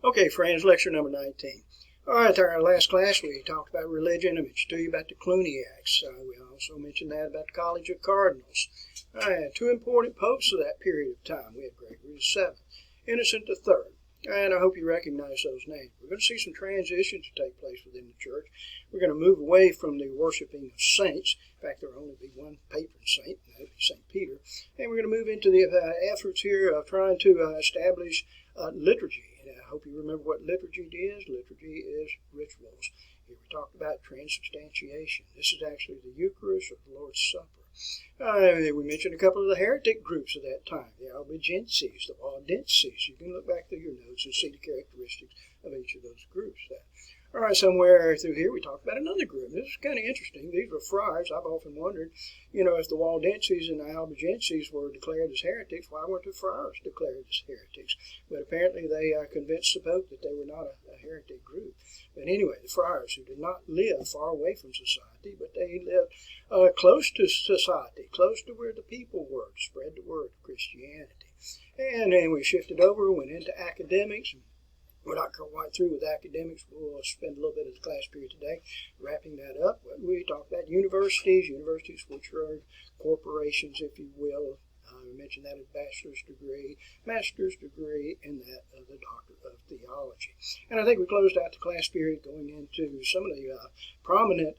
Okay, friends, lecture number 19. All right, our last class we talked about religion. I mentioned to you about the Cluniacs. We also mentioned that about the College of Cardinals. Two important popes of that period of time. We had Gregory VII, Innocent III, and I hope you recognize those names. We're going to see some transitions take place within the church. We're going to move away from the worshiping of saints. In fact, there will only be one patron saint, and that would be St. Peter. And we're going to move into the efforts here of trying to establish liturgy. I hope you remember what liturgy is. Liturgy is rituals. Here we talked about transubstantiation. This is actually the Eucharist or the Lord's Supper. We mentioned a couple of the heretic groups of that time, the Albigenses, the Waldenses. You can look back through your notes and see the characteristics of each of those groups. All right, somewhere through here we talked about another group. This is kind of interesting. These were friars. I've often wondered, if the Waldenses and the Albigenses were declared as heretics, why weren't the friars declared as heretics? But apparently they convinced the Pope that they were not a heretic group. But anyway, the friars who did not live far away from society, but they lived close to society, close to where the people were, to spread the word of Christianity. And then we shifted over, went into academics. We're not quite through with academics. We'll spend a little bit of the class period today wrapping that up. But we talked about universities which are corporations, if you will. We mentioned that as bachelor's degree, master's degree, and that of the doctor of theology. And I think we closed out the class period going into some of the prominent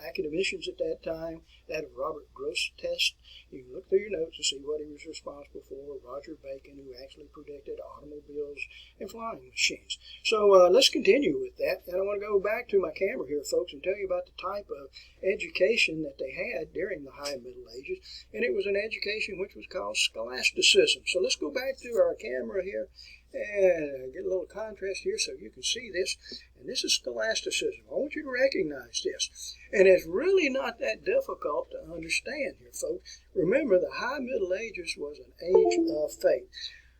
academicians at that time, that of Robert Grosseteste. You can look through your notes and see what he was responsible for. Roger Bacon, who actually predicted automobiles and flying machines. So let's continue with that. And I want to go back to my camera here, folks, and tell you about the type of education that they had during the High Middle Ages. And it was an education which was called Scholasticism. So let's go back to our camera here and get a little contrast here so you can see this. And this is Scholasticism. I want you to recognize this. And it's really not that difficult to understand here, folks. Remember, the High Middle Ages was an age of faith.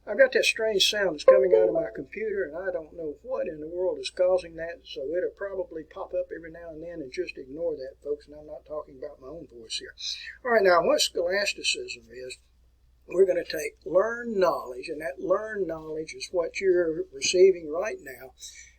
I've got that strange sound that's coming out of my computer, and I don't know what in the world is causing that, so it'll probably pop up every now and then, and just ignore that, folks, and I'm not talking about my own voice here. All right, now, what Scholasticism is, we're going to take learned knowledge, and that learned knowledge is what you're receiving right now,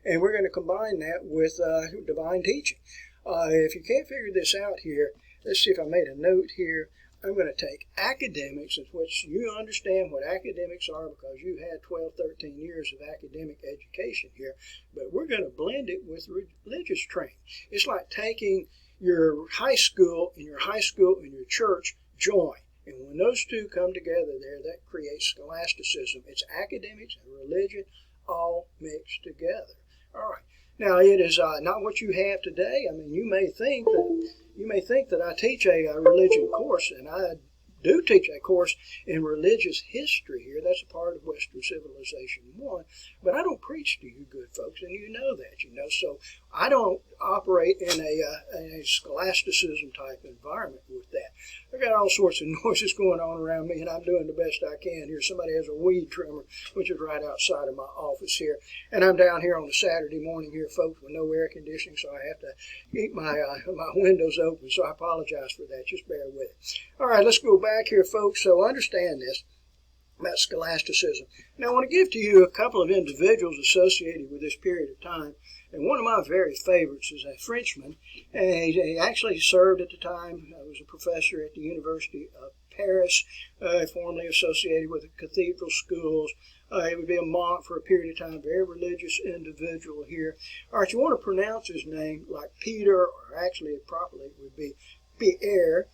and we're going to combine that with divine teaching. If you can't figure this out here, let's see if I made a note here. I'm going to take academics, in which you understand what academics are because you had 12, 13 years of academic education here, but we're going to blend it with religious training. It's like taking your high school and your church join. And when those two come together there, that creates scholasticism. It's academics and religion all mixed together. All right. Now, it is not what you have today. I mean, you may think that I teach a religion course, and I do teach a course in religious history here. That's a part of Western Civilization 1. But I don't preach to you good folks, and you know that, So I don't operate in a scholasticism type environment with that. I've got all sorts of noises going on around me, and I'm doing the best I can here. Somebody has a weed trimmer, which is right outside of my office here. And I'm down here on a Saturday morning here, folks, with no air conditioning, so I have to keep my windows open. So I apologize for that. Just bear with it. All right, let's go back here, folks. So understand this about scholasticism. Now, I want to give to you a couple of individuals associated with this period of time. And one of my very favorites is a Frenchman. And he actually served at the time. Was a professor at the University of Paris, formerly associated with the cathedral schools. He would be a monk for a period of time, very religious individual here. All right, you want to pronounce his name like Peter, or actually properly it would be Pierre,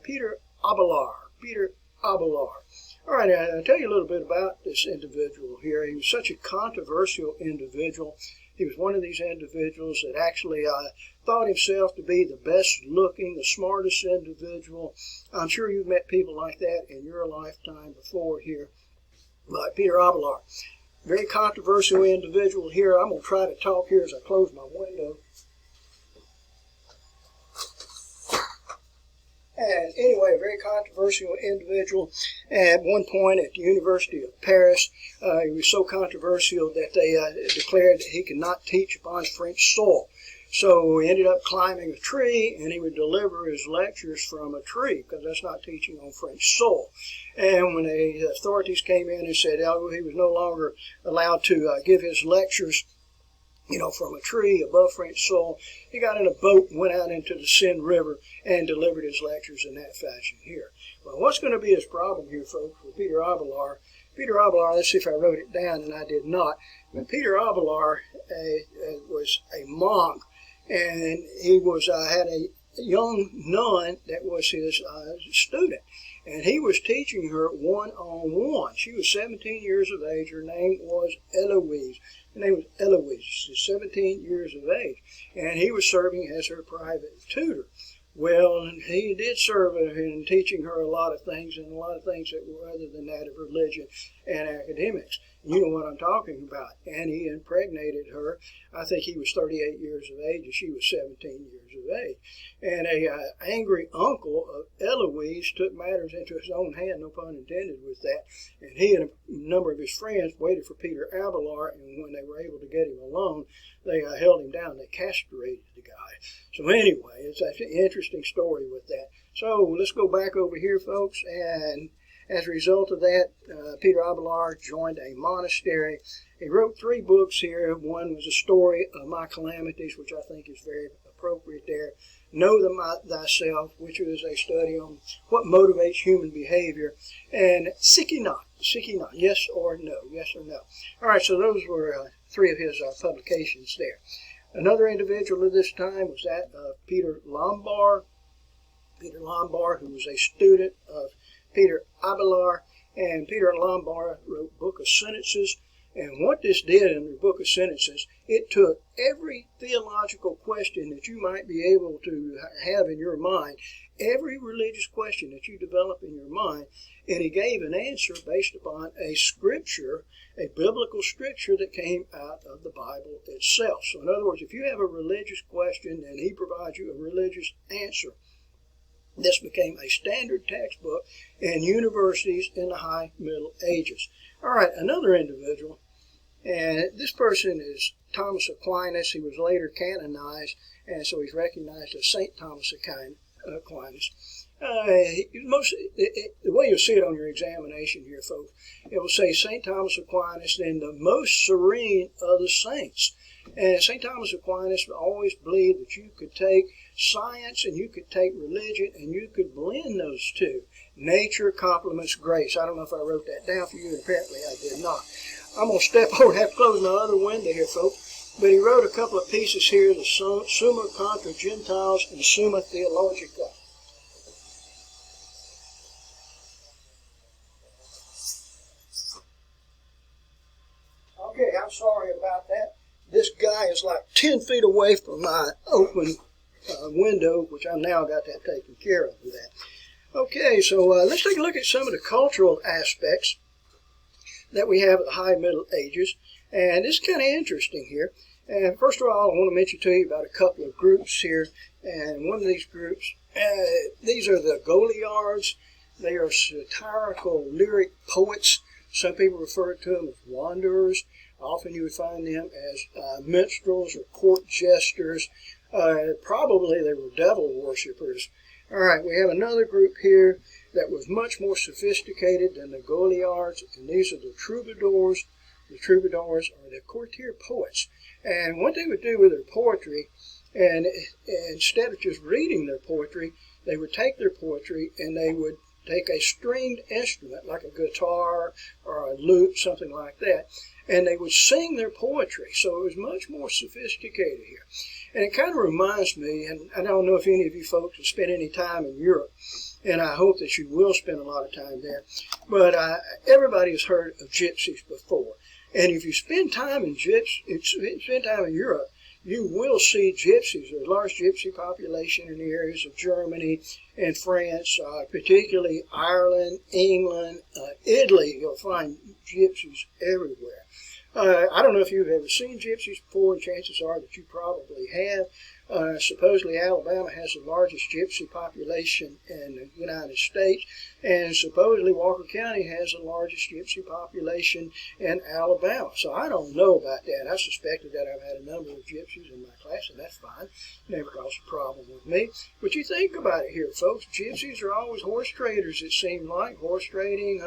Peter Abelard. Peter Abelard. All right, I'll tell you a little bit about this individual here. He was such a controversial individual. He was one of these individuals that actually thought himself to be the best looking, the smartest individual. I'm sure you've met people like that in your lifetime before here. But Peter Abelard, very controversial individual here. I'm going to try to talk here as I close my window. And anyway, a very controversial individual. At one point at the University of Paris, he was so controversial that they declared that he could not teach upon French soil. So he ended up climbing a tree, and he would deliver his lectures from a tree, because that's not teaching on French soil. And when the authorities came in and said, oh, he was no longer allowed to give his lectures, from a tree above French soil, he got in a boat and went out into the Seine River and delivered his lectures in that fashion here. Well, what's going to be his problem here, folks, with Peter Abelard? Peter Abelard, let's see if I wrote it down, and I did not. But Peter Abelard was a monk, and he was had a young nun that was his student, and he was teaching her one-on-one. She was 17 years of age. Her name was Eloise. Her name was Eloise. She's 17 years of age, and he was serving as her private tutor. Well, he did serve in teaching her a lot of things, and a lot of things that were other than that of religion and academics. You know what I'm talking about. And he impregnated her. I think he was 38 years of age, and she was 17 years of age. And a angry uncle of Eloise took matters into his own hand, no pun intended with that. And he and a number of his friends waited for Peter Abelard, and when they were able to get him alone, they held him down. They castrated the guy. So anyway, it's an interesting story with that. So let's go back over here, folks, and as a result of that, Peter Abelard joined a monastery. He wrote 3 books here. One was a story of my calamities, which I think is very appropriate there. Know Thyself, which is a study on what motivates human behavior. And Sicky Not, yes or no, yes or no. All right, so those were 3 of his publications there. Another individual at this time was that of Peter Lombard. Peter Lombard, who was a student of Peter Abelard, and Peter Lombard wrote Book of Sentences. And what this did in the Book of Sentences, it took every theological question that you might be able to have in your mind, every religious question that you develop in your mind, and he gave an answer based upon a scripture, a biblical scripture that came out of the Bible itself. So in other words, if you have a religious question and he provides you a religious answer, this became a standard textbook in universities in the High Middle Ages. All right, another individual, and this person is Thomas Aquinas. He was later canonized, and so he's recognized as St. Thomas Aquinas. The way you'll see it on your examination here, folks, it will say St. Thomas Aquinas, then the most serene of the saints. And St. Thomas Aquinas always believed that you could take science and you could take religion and you could blend those two. Nature complements grace. I don't know if I wrote that down for you, and apparently I did not. I'm going to step over and have to close my other window here, folks. But he wrote a couple of pieces here, the Summa Contra Gentiles and Summa Theologica. Okay, I'm sorry about that. This guy is like 10 feet away from my open window, which I've now got that taken care of with that. Okay, so let's take a look at some of the cultural aspects that we have of the High Middle Ages. And this is kind of interesting here. And first of all, I want to mention to you about a couple of groups here. And one of these groups, these are the Goliards. They are satirical lyric poets. Some people refer to them as wanderers. Often you would find them as minstrels or court jesters. Probably they were devil worshippers. All right, we have another group here that was much more sophisticated than the Goliards, and these are the Troubadours. The Troubadours are the courtier poets. And what they would do with their poetry, and instead of just reading their poetry, they would take their poetry and they would take a stringed instrument like a guitar or a lute, something like that, and they would sing their poetry. So it was much more sophisticated here. And it kind of reminds me, and I don't know if any of you folks have spent any time in Europe, and I hope that you will spend a lot of time there, but everybody has heard of gypsies before. And if you spend time in Europe, you will see gypsies. There's a large gypsy population in the areas of Germany in France, particularly Ireland, England, Italy. You'll find gypsies everywhere. I don't know if you've ever seen gypsies before, and chances are that you probably have. Supposedly Alabama has the largest gypsy population in the United States, and supposedly Walker County has the largest gypsy population in Alabama. So I don't know about that. I suspected that I've had a number of gypsies in my class, and that's fine. Never caused a problem with me. But you think about it here, folks. Gypsies are always horse traders, it seems like. Horse trading,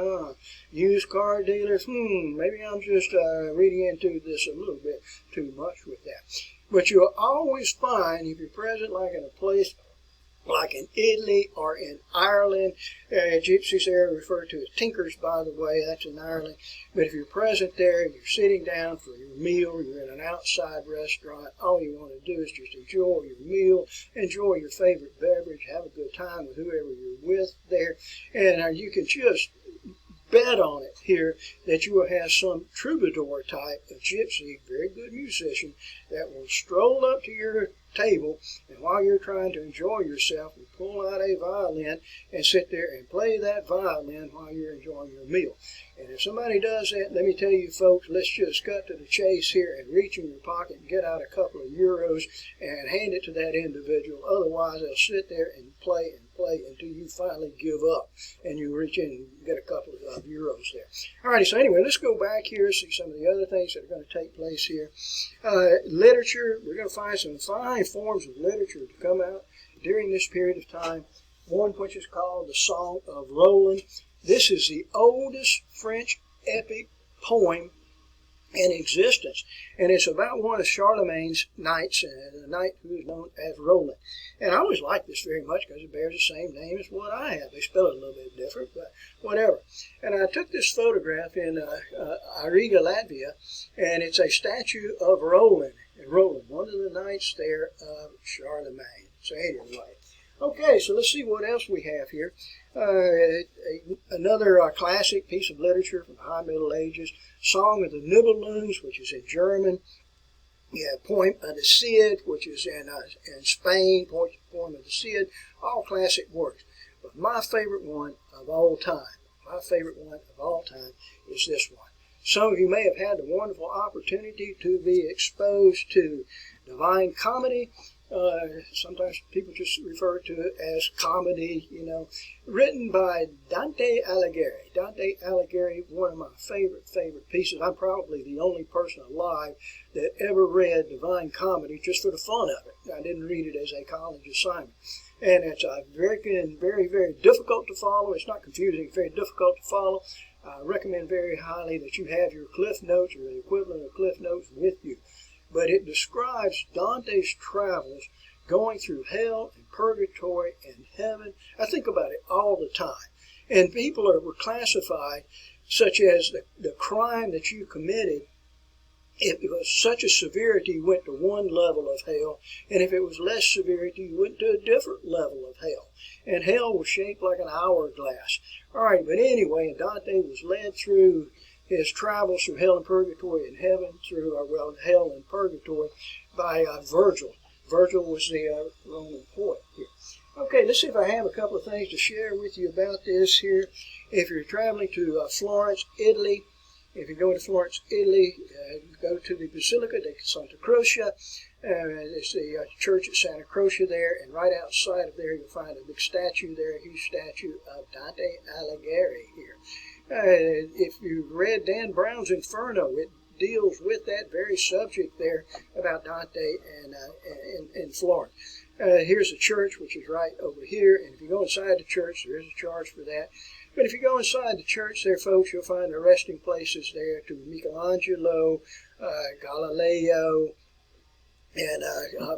used car dealers. Maybe I'm just reading into this a little bit too much with that. But you'll always find, if you're present like in a place like in Italy or in Ireland, gypsies there are referred to as tinkers, by the way, that's in Ireland. But if you're present there, you're sitting down for your meal, you're in an outside restaurant, all you want to do is just enjoy your meal, enjoy your favorite beverage, have a good time with whoever you're with there, and you can just bet on it here that you will have some troubadour type of gypsy, very good musician, that will stroll up to your table, and while you're trying to enjoy yourself, will pull out a violin and sit there and play that violin while you're enjoying your meal. And if somebody does that, let me tell you folks, let's just cut to the chase here and reach in your pocket and get out a couple of euros and hand it to that individual. Otherwise, they'll sit there and play until you finally give up and you reach in and get a couple of euros there. Alrighty, so anyway, let's go back here, see some of the other things that are going to take place here. Literature, we're going to find some fine forms of literature to come out during this period of time. One which is called the Song of Roland. This is the oldest French epic poem in existence, and it's about one of Charlemagne's knights, a knight who is known as Roland. And I always like this very much because it bears the same name as what I have. They spell it a little bit different, but whatever. And I took this photograph in Riga, Latvia, and it's a statue of Roland, one of the knights there of Charlemagne. So anyway, okay, so let's see what else we have here. Another classic piece of literature from the High Middle Ages, Song of the Nibelungs, which is in German. You have Pointe of the Cid, which is in Spain, Poem of the Cid, all classic works. But my favorite one of all time is this one. Some of you may have had the wonderful opportunity to be exposed to Divine Comedy. Sometimes people just refer to it as comedy, written by Dante Alighieri. Dante Alighieri, one of my favorite pieces. I'm probably the only person alive that ever read Divine Comedy just for the fun of it. I didn't read it as a college assignment. And it's very difficult to follow. It's not confusing, it's very difficult to follow. I recommend very highly that you have your Cliff Notes or the equivalent of Cliff Notes with you. But it describes Dante's travels going through hell and purgatory and heaven. I think about it all the time. And people were classified such as the crime that you committed. If it was such a severity, you went to one level of hell. And if it was less severity, you went to a different level of hell. And hell was shaped like an hourglass. All right, but anyway, Dante was led through his travels through hell and purgatory and heaven, through hell and purgatory, by Virgil. Virgil was the Roman poet here. Okay, let's see if I have a couple of things to share with you about this here. If you're traveling to Florence, Italy, if you go to Florence, Italy, go to the Basilica di Santa Croce. It's the church at Santa Croce there, and right outside of there you'll find a big statue there, a huge statue of Dante Alighieri here. If you've read Dan Brown's Inferno, it deals with that very subject there about Dante and Florence. Here's the church, which is right over here, and if you go inside the church, there is a charge for that. But if you go inside the church there, folks, you'll find the resting places there to Michelangelo, Galileo, and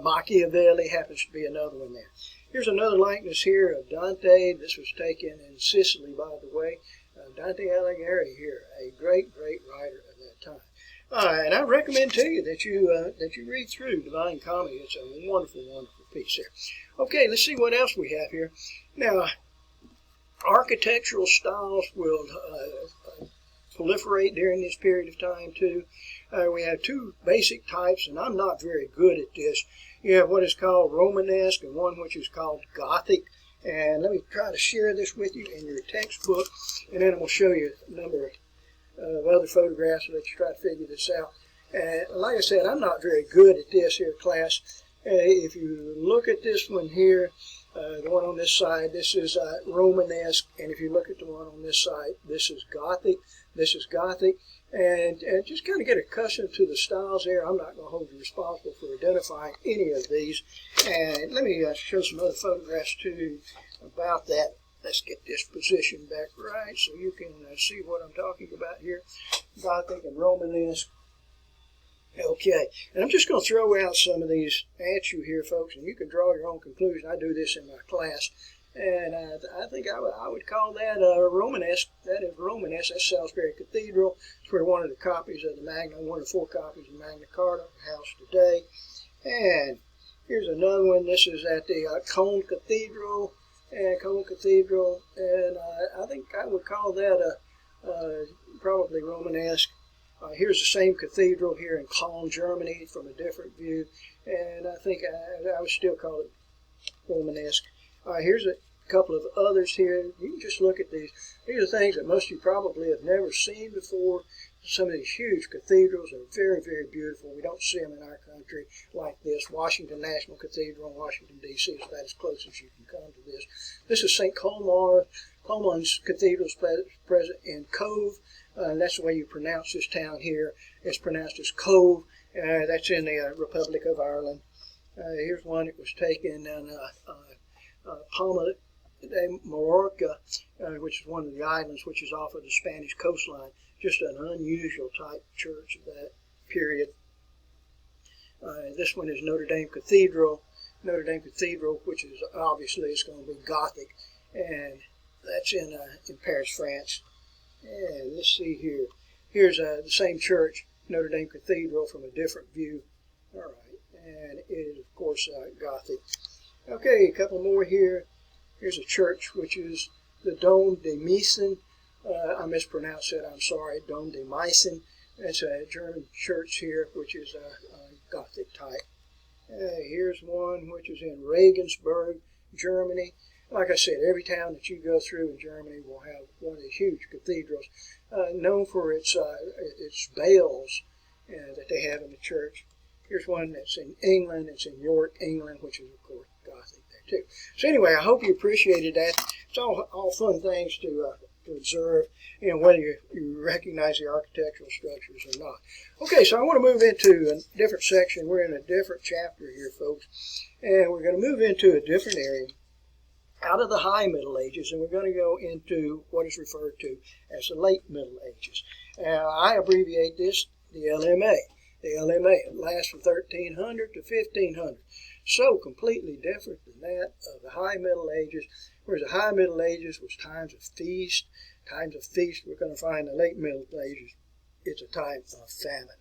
Machiavelli happens to be another one there. Here's another likeness here of Dante. This was taken in Sicily, by the way. Dante Alighieri here, a great writer of that time. And I recommend to you that you read through Divine Comedy. It's a wonderful piece here. Okay, let's see what else we have here. Now, architectural styles will proliferate during this period of time too. We have two basic types, and I'm not very good at this. You have what is called Romanesque and one which is called Gothic. And let me try to share this with you in your textbook, and then I'm going to show you a number of other photographs so that you try to figure this out. And like I said, I'm not very good at this here, class. If you look at this one here, the one on this side, this is Romanesque, and if you look at the one on this side, this is Gothic. This is Gothic, and just kind of get accustomed to the styles there. I'm not going to hold you responsible for identifying any of these. And let me show some other photographs too about that. Let's get this position back right so you can see what I'm talking about here. Gothic and Romanesque. Okay, and I'm just going to throw out some of these at you here, folks, and you can draw your own conclusion. I do this in my class, and I think I would call that Romanesque. That is Romanesque. That's Salisbury Cathedral. It's where one of the copies of the one of the 4 copies of Magna Carta are housed today. And here's another one. This is at the Cone Cathedral, and I think I would call that probably Romanesque. Here's the same cathedral here in Cologne, Germany, from a different view, and I think I would still call it Romanesque. Here's a couple of others here. You can just look at these. These are things that most of you probably have never seen before. Some of these huge cathedrals are very, very beautiful. We don't see them in our country like this. Washington National Cathedral in Washington, D.C. is about as close as you can come to this. This is St. Colman's Cathedral is present in Cove. That's the way you pronounce this town here. It's pronounced as Cove. That's in the Republic of Ireland. Here's one that was taken in Palma de Mallorca, which is one of the islands which is off of the Spanish coastline. Just an unusual type church of that period. This one is Notre Dame Cathedral. Which is obviously it's going to be Gothic, and that's in Paris, France. And let's see here. Here's the same church, Notre Dame Cathedral, from a different view. All right, and it is, of course, Gothic. Okay, a couple more here. Here's a church, which is the Dome de Meissen. I mispronounced it, I'm sorry, Dome de Meissen. It's a German church here, which is a Gothic type. Here's one which is in Regensburg, Germany. Like I said, every town that you go through in Germany will have one of these huge cathedrals, known for its bells that they have in the church. Here's one that's in England. It's in York, England, which is, of course, Gothic there, too. So anyway, I hope you appreciated that. It's all fun things to observe, whether you recognize the architectural structures or not. Okay, so I want to move into a different section. We're in a different chapter here, folks, and we're going to move into a different area out of the High Middle Ages, and we're going to go into what is referred to as the Late Middle Ages. I abbreviate this the LMA. The LMA, it lasts from 1300 to 1500. So completely different than that of the High Middle Ages, whereas the High Middle Ages was times of feast. We're going to find the Late Middle Ages, it's a time of famine.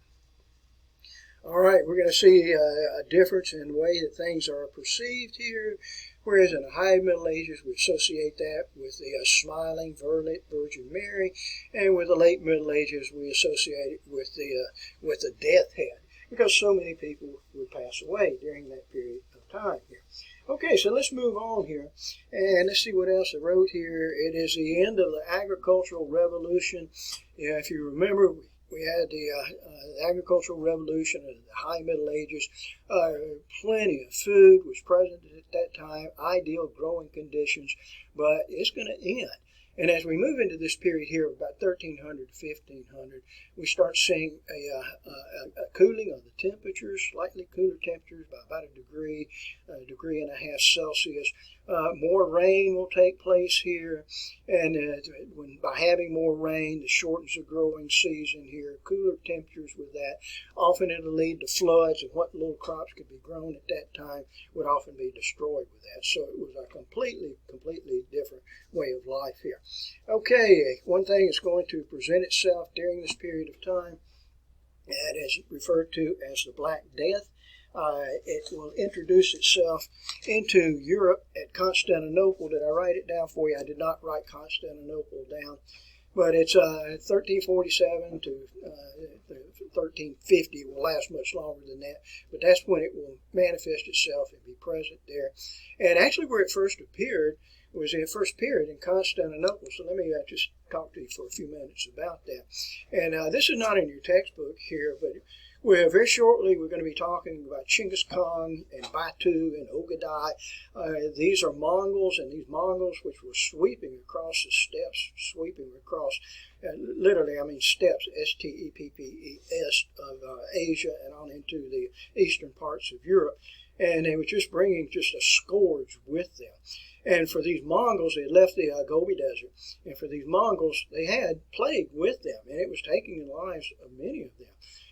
All right, we're going to see a difference in the way that things are perceived here. Whereas in the High Middle Ages, we associate that with the smiling Virgin Mary, and with the Late Middle Ages, we associate it with the death head, because so many people would pass away during that period of time here. Okay, so let's move on here, and let's see what else I wrote here. It is the end of the agricultural revolution. If you remember, we had the agricultural revolution of the High Middle Ages. Plenty of food was present at that time, ideal growing conditions, but it's going to end. And as we move into this period here of about 1300 to 1500, we start seeing a cooling of the temperatures, slightly cooler temperatures by about a degree and a half Celsius. More rain will take place here, and by having more rain, it shortens the growing season here. Cooler temperatures with that. Often it'll lead to floods, and what little crops could be grown at that time would often be destroyed with that. So it was a completely different way of life here. Okay, one thing that's going to present itself during this period of time, and is referred to as the Black Death. It will introduce itself into Europe at Constantinople. Did I write it down for you? I did not write Constantinople down. But it's 1347 to 1350. It will last much longer than that, but that's when it will manifest itself and be present there. And actually where it first appeared was it first appeared in Constantinople. So let me just talk to you for a few minutes about that. And this is not in your textbook here, but very shortly we're going to be talking about Chinggis Khan and Batu and Ogadai. These are Mongols, and these Mongols which were sweeping across the steppes, sweeping across, literally I mean steppes, S-T-E-P-P-E-S, of Asia and on into the eastern parts of Europe. And they were just bringing just a scourge with them. And for these Mongols, they had left the Gobi Desert. And for these Mongols, they had plague with them, and it was taking the lives of many of them.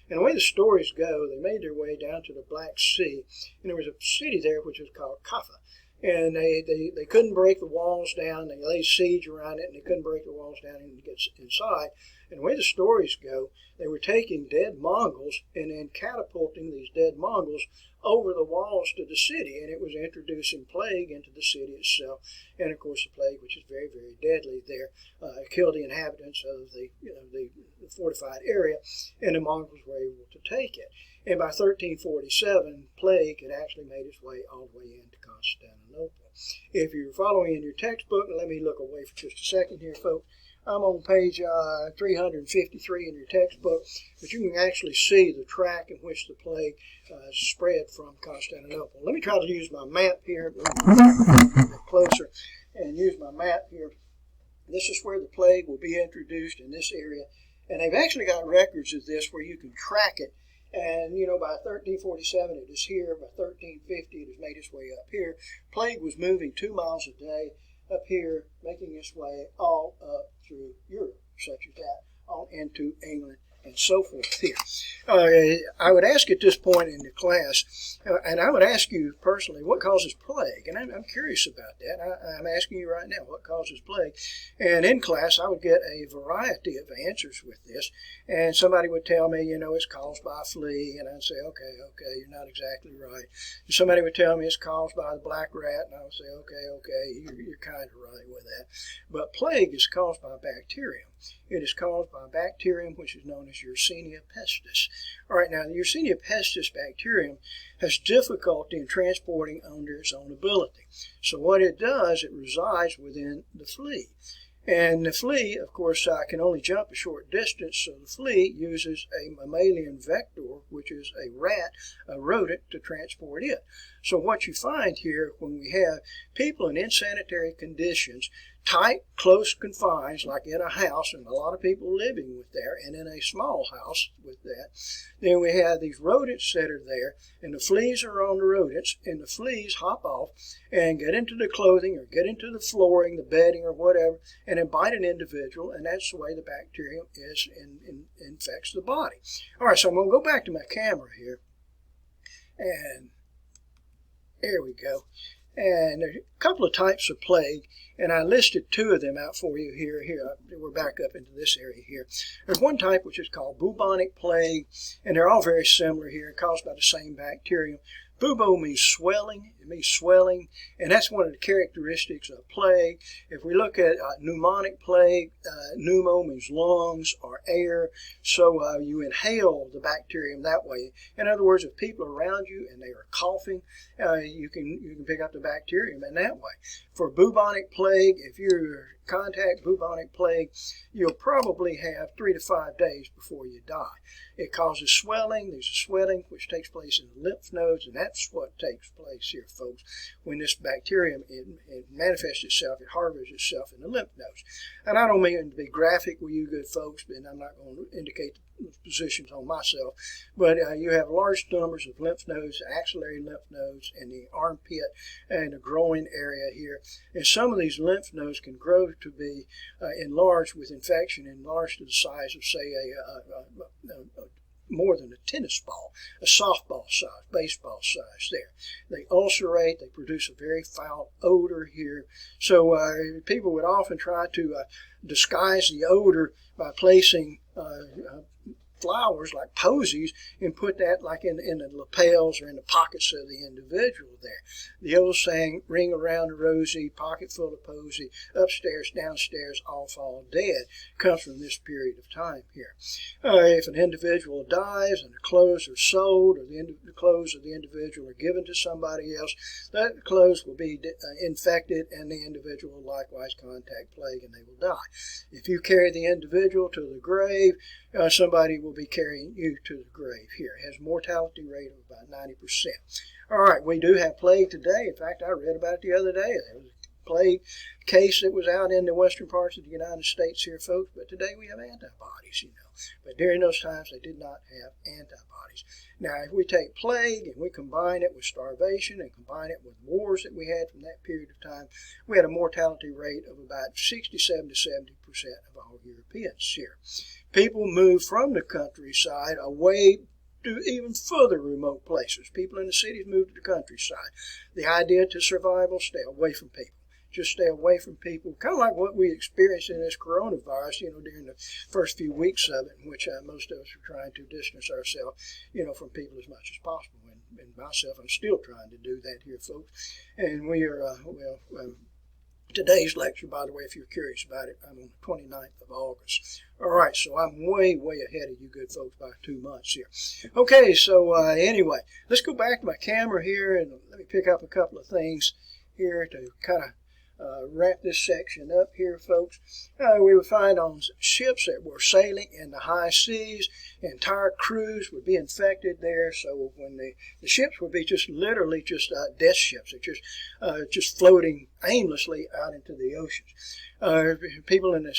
And the way the stories go, they made their way down to the Black Sea, and there was a city there which was called Kaffa. And they couldn't break the walls down. They laid siege around it, and they couldn't break the walls down and get inside. And the way the stories go, they were taking dead Mongols and then catapulting these dead Mongols over the walls to the city, and it was introducing plague into the city itself. And of course, the plague, which is very, very deadly there, killed the inhabitants of the fortified area, and the Mongols were able to take it. And by 1347, plague had actually made its way all the way into Constantinople. If you're following in your textbook, and let me look away for just a second here, folks. I'm on page 353 in your textbook, but you can actually see the track in which the plague spread from Constantinople. Let me try to use my map here, a bit closer, and use my map here. This is where the plague will be introduced in this area, and they've actually got records of this where you can track it. And, by 1347 it is here, by 1350 it has made its way up here. Plague was moving 2 miles a day up here, making its way all up through Europe, such as that, on into England and so forth here. I would ask at this point in the class, and I would ask you personally, what causes plague? And I'm curious about that. I'm asking you right now, what causes plague? And in class, I would get a variety of answers with this. And somebody would tell me, it's caused by a flea. And I'd say, okay, you're not exactly right. And somebody would tell me it's caused by the black rat. And I would say, okay, you're kind of right with that. But plague is caused by bacterium. It is caused by a bacterium which is known as Yersinia pestis. All right, now the Yersinia pestis bacterium has difficulty in transporting under its own ability. So what it does, it resides within the flea. And the flea, of course, can only jump a short distance, so the flea uses a mammalian vector, which is a rat, a rodent, to transport it. So what you find here when we have people in insanitary conditions, tight, close confines, like in a house, and a lot of people living with there, and in a small house with that, then we have these rodents that are there, and the fleas are on the rodents, and the fleas hop off and get into the clothing or get into the flooring, the bedding or whatever, and then bite an individual, and that's the way the bacterium infects the body. All right, so I'm going to go back to my camera here, and there we go. And there's a couple of types of plague, and I listed 2 of them out for you here. We're back up into this area here. There's one type which is called bubonic plague, and they're all very similar here, caused by the same bacterium. Bubo means swelling. It means swelling, and that's one of the characteristics of plague. If we look at pneumonic plague, pneumo means lungs or air, so you inhale the bacterium that way. In other words, if people are around you and they are coughing, you can pick up the bacterium in that way. For bubonic plague, if you contact bubonic plague, you'll probably have 3 to 5 days before you die. It causes swelling. There's a swelling which takes place in the lymph nodes, and that's what takes place here, folks. When this bacterium it manifests itself, it harbors itself in the lymph nodes. And I don't mean to be graphic with you good folks, and I'm not going to indicate the positions on myself, but you have large numbers of lymph nodes, axillary lymph nodes, in the armpit and the groin area here. And some of these lymph nodes can grow to be enlarged with infection, enlarged to the size of, say, more than a tennis ball, a softball size, baseball size there. They ulcerate, they produce a very foul odor here. So people would often try to disguise the odor by placing flowers like posies and put that like in the lapels or in the pockets of the individual there. The old saying, ring around the rosy, pocket full of posy, upstairs, downstairs, all fall dead, comes from this period of time here. If an individual dies and the clothes are sold or the clothes of the individual are given to somebody else, that clothes will be infected and the individual will likewise contact plague and they will die. If you carry the individual to the grave, somebody will be carrying you to the grave here. It has a mortality rate of about 90%. All right, we do have plague today. In fact, I read about it the other day. There was a plague case that was out in the western parts of the United States here, folks, but today we have antibodies, you know. But during those times, they did not have antibodies. Now, if we take plague and we combine it with starvation and combine it with wars that we had from that period of time, we had a mortality rate of about 67 to 70% of all Europeans here. People moved from the countryside away to even further remote places. People in the cities moved to the countryside. The idea to survival, stay away from people. Just stay away from people, kind of like what we experienced in this coronavirus, you know, during the first few weeks of it, in which most of us were trying to distance ourselves, you know, from people as much as possible. And myself, I'm still trying to do that here, folks. And we are, today's lecture, by the way, if you're curious about it, I'm on the 29th of August. All right, so I'm way ahead of you good folks by 2 months here. Okay, so anyway, let's go back to my camera here and let me pick up a couple of things here to kind of wrap this section up here, folks. We would find on ships that were sailing in the high seas, entire crews would be infected there. So when the ships would be just literally just death ships, just floating aimlessly out into the oceans. People in the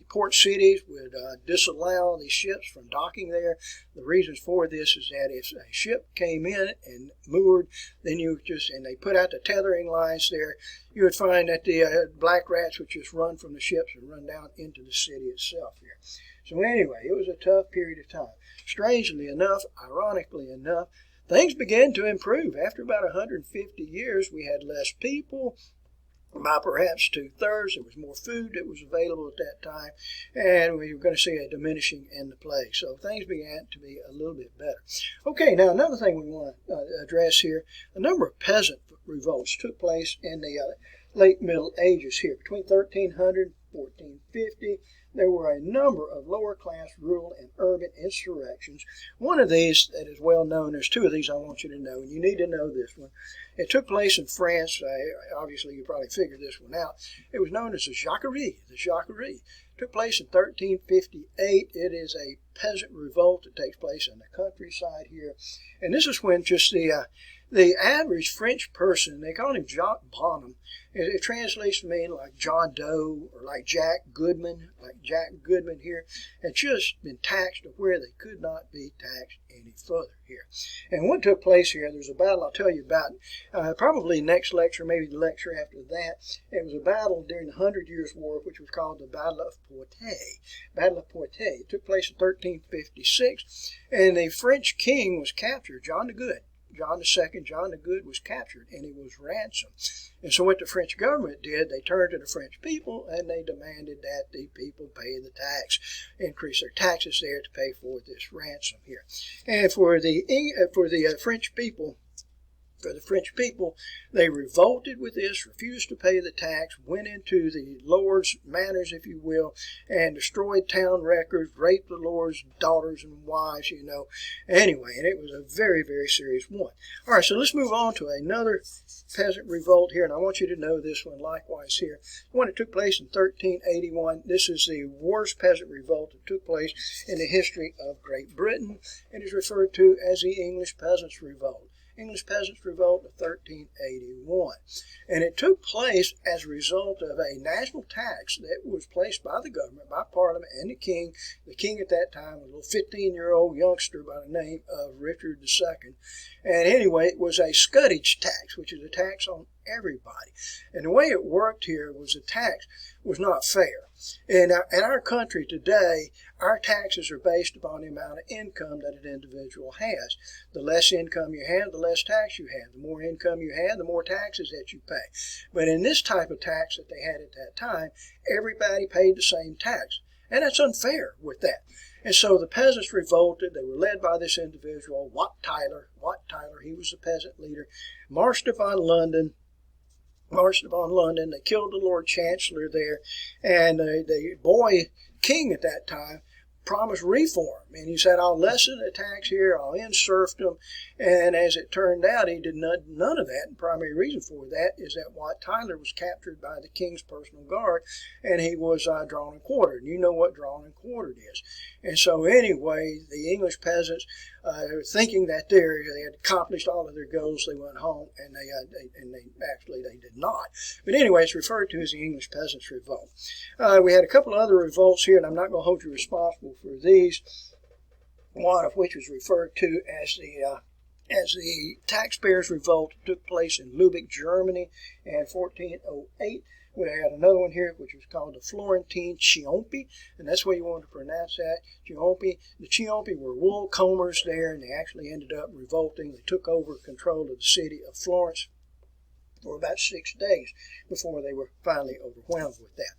port cities would disallow these ships from docking there. The reasons for this is that if a ship came in and moored, then and they put out the tethering lines there, you would find that the black rats would just run from the ships and run down into the city itself here. So anyway, it was a tough period of time. Strangely enough, ironically enough, things began to improve. After about 150 years, we had less people. By perhaps 2/3, there was more food that was available at that time, and we were going to see a diminishing in the plague. So things began to be a little bit better. Okay, now another thing we want to address here, a number of peasant revolts took place in the late Middle Ages here. Between 1300 and 1450, there were a number of lower-class rural and urban insurrections. One of these that is well known, there's two of these I want you to know, and you need to know this one. It took place in France. Obviously, you probably figured this one out. It was known as the Jacquerie. The Jacquerie. It took place in 1358. It is a peasant revolt that takes place in the countryside here. And this is when just the average French person, they call him Jacques Bonhomme. It translates to mean like John Doe or like Jack Goodman here, had just been taxed to where they could not be taxed any further here. And what took place here, there's a battle I'll tell you about, probably next lecture, maybe the lecture after that. It was a battle during the 100 Years' War, which was called the Battle of Pointe. Battle of Pointe. It took place in 1356, and the French king was captured, John the Good. John II, John the Good, was captured, and he was ransomed. And so what the French government did, they turned to the French people, and they demanded that the people pay the tax, increase their taxes there to pay for this ransom here. And for the French people, they revolted with this, refused to pay the tax, went into the lords' manors, if you will, and destroyed town records, raped the lords' daughters and wives, you know. Anyway, and it was a very serious one. All right, so let's move on to another peasant revolt here, and I want you to know this one likewise here. The one that took place in 1381. This is the worst peasant revolt that took place in the history of Great Britain. It is referred to as the English Peasants' Revolt. English Peasants' Revolt of 1381. And it took place as a result of a national tax that was placed by the government, by Parliament, and the king. The king at that time was a little 15-year-old youngster by the name of Richard II. And anyway, it was a scutage tax, which is a tax on everybody. And the way it worked here was the tax was not fair. In our country today, our taxes are based upon the amount of income that an individual has. The less income you have, the less tax you have. The more income you have, the more taxes that you pay. But in this type of tax that they had at that time, everybody paid the same tax. And that's unfair with that. And so the peasants revolted. They were led by this individual, Wat Tyler. He was the peasant leader, marched upon London. They killed the Lord Chancellor there, and the boy king at that time promised reform, and he said, I'll lessen the tax here, I'll end serfdom, and as it turned out, he did none of that. And the primary reason for that is that Wat Tyler was captured by the king's personal guard, and he was drawn and quartered. You know what drawn and quartered is. And so anyway, the English peasants, thinking that they had accomplished all of their goals, they went home, and they did not. But anyway, it's referred to as the English Peasants' Revolt. We had a couple of other revolts here, and I'm not going to hold you responsible for these, one of which was referred to as the Taxpayers' Revolt. It took place in Lübeck, Germany, in 1408. We had another one here, which was called the Florentine Chiampi, and that's where you want to pronounce that, Chiampi. The Chiampi were wool combers there, and they actually ended up revolting. They took over control of the city of Florence for about 6 days before they were finally overwhelmed with that.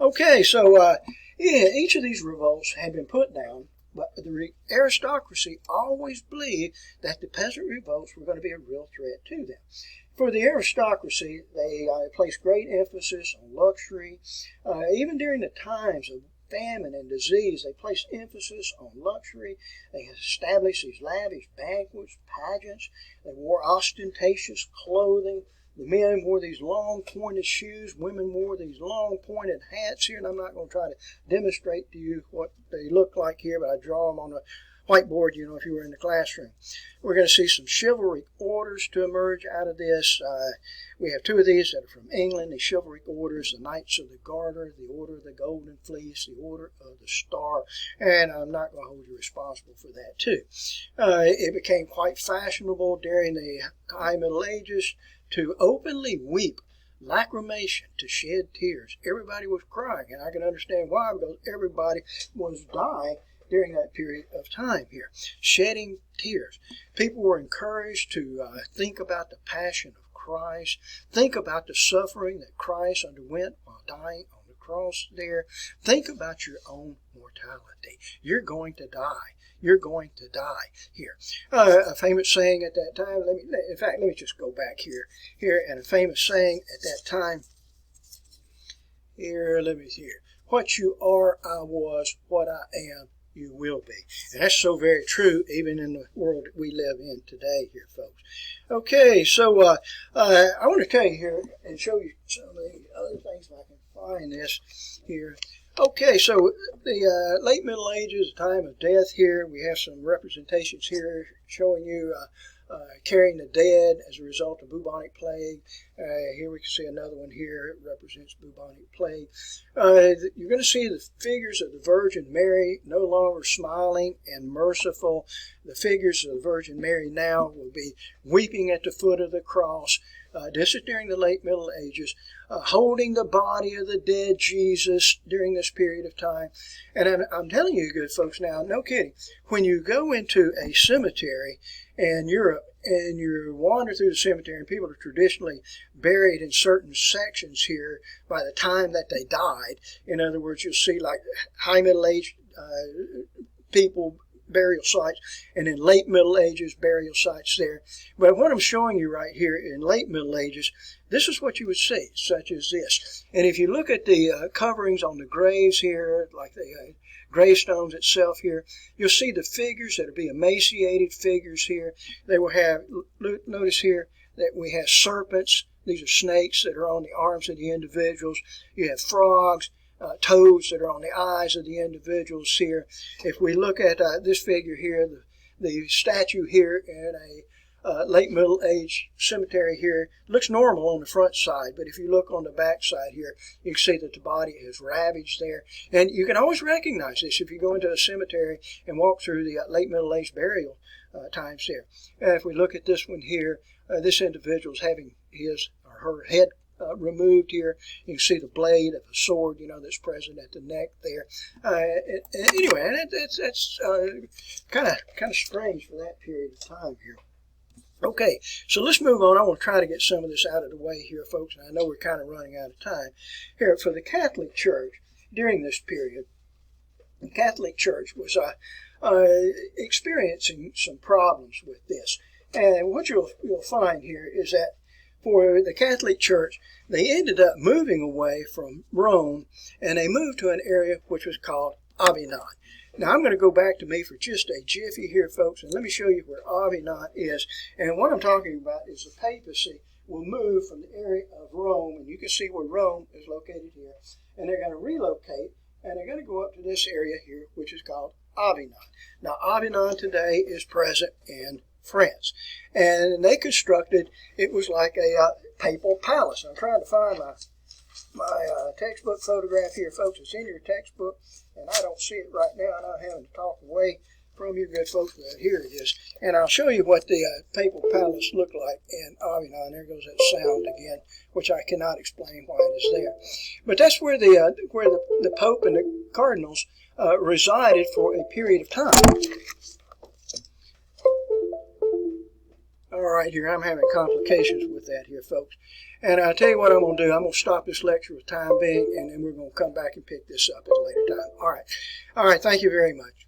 Okay, so each of these revolts had been put down, but the aristocracy always believed that the peasant revolts were going to be a real threat to them. For the aristocracy, they placed great emphasis on luxury. Even during the times of famine and disease, they placed emphasis on luxury. They established these lavish banquets, pageants. They wore ostentatious clothing. The men wore these long pointed shoes. Women wore these long pointed hats here. And I'm not going to try to demonstrate to you what they look like here, but I draw them on a whiteboard, if you were in the classroom. We're going to see some chivalric orders to emerge out of this. We have two of these that are from England, the chivalric orders, the Knights of the Garter, the Order of the Golden Fleece, the Order of the Star, and I'm not going to hold you responsible for that too. It became quite fashionable during the High Middle Ages to openly weep, lacrimation, to shed tears. Everybody was crying, and I can understand why, because everybody was dying during that period of time here, shedding tears. People were encouraged to think about the passion of Christ, think about the suffering that Christ underwent while dying on the cross there. Think about your own mortality. You're going to die. You're going to die here. A famous saying at that time, let me just go back here, and a famous saying at that time, what you are, I was, what I am, you will be. And that's so very true even in the world that we live in today here, folks. Okay, so I want to tell you here and show you some of the other things if I can find this here. Okay, so the late Middle Ages, the time of death here, we have some representations here showing you carrying the dead as a result of bubonic plague. Here we can see another one here. It represents bubonic plague. You're going to see the figures of the Virgin Mary no longer smiling and merciful. The figures of the Virgin Mary now will be weeping at the foot of the cross. This is during the late Middle Ages, holding the body of the dead Jesus during this period of time. And I'm telling you, good folks, now, no kidding, when you go into a cemetery in Europe and you wander through the cemetery and people are traditionally buried in certain sections here by the time that they died, in other words, you'll see like high Middle Age people burial sites, and in late Middle Ages burial sites there. But what I'm showing you right here in late Middle Ages, this is what you would see, such as this. And if you look at the coverings on the graves here, like the gravestones itself here, you'll see the figures that will be emaciated figures here. They will have, notice here that we have serpents. These are snakes that are on the arms of the individuals. You have frogs, toads that are on the eyes of the individuals here. If we look at this figure here, the statue here in a late Middle Age cemetery here looks normal on the front side, but if you look on the back side here, you can see that the body is ravaged there. And you can always recognize this if you go into a cemetery and walk through the late Middle Age burial times there. And if we look at this one here, this individual's having his or her head removed here. You can see the blade of a sword, that's present at the neck there. Anyway, and that's kind of strange for that period of time here. Okay, so let's move on. I want to try to get some of this out of the way here, folks. And I know we're kind of running out of time. Here, for the Catholic Church, during this period, the Catholic Church was experiencing some problems with this. And what you'll find here is that for the Catholic Church, they ended up moving away from Rome, and they moved to an area which was called Avignon. Now, I'm going to go back to me for just a jiffy here, folks, and let me show you where Avignon is. And what I'm talking about is the papacy will move from the area of Rome, and you can see where Rome is located here, and they're going to relocate, and they're going to go up to this area here, which is called Avignon. Now, Avignon today is present in France, and they constructed, it was like a papal palace. I'm trying to find my textbook photograph here, folks. It's in your textbook, and I don't see it right now, and I'm having to talk away from you good folks, but here it is. And I'll show you what the papal palace looked like in Avignon. There goes that sound again, which I cannot explain why it is there. But that's where the Pope and the cardinals resided for a period of time. All right, here, I'm having complications with that here, folks. And I'll tell you what I'm going to do. I'm going to stop this lecture for the time being, and then we're going to come back and pick this up at a later time. All right. Thank you very much.